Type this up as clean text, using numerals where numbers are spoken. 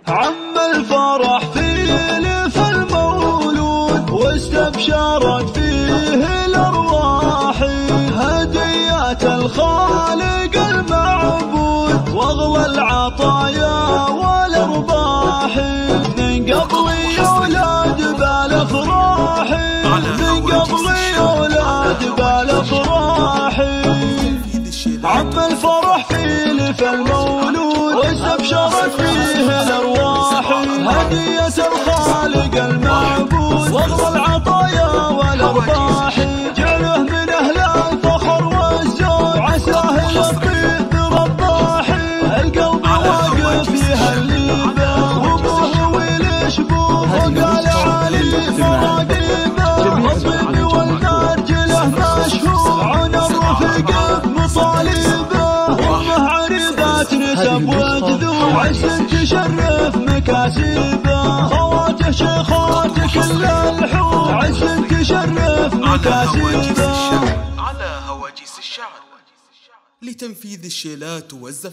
عم الفرح فيه لف المولود واستبشرت فيه الأرواح، هديات الخالق المعبود واغلى العطايا والأرباح، من قبل يولد بالأفراح، من قبل يولد بالأفراح. عم الفرح فيه لف المولود واستبشرت فيه الأرواح، هدية الخالق المعبود واغلى العطايا والأرباح، جعله من أهل الفخر والزود عساه يلقيه برباح، القلب واقف يهلبه وابوه ولشبوه وقال علي مراقبه، الطيب والمرجله مشهور عن الرفق بمصاليبه، امه عريضات نسب وجذور عز تشرف مكاسبه، خواته شيخات كل الحور عز تشرف مكاسبه. على هواجيس الشعر لتنفيذ الشيلات والزفات.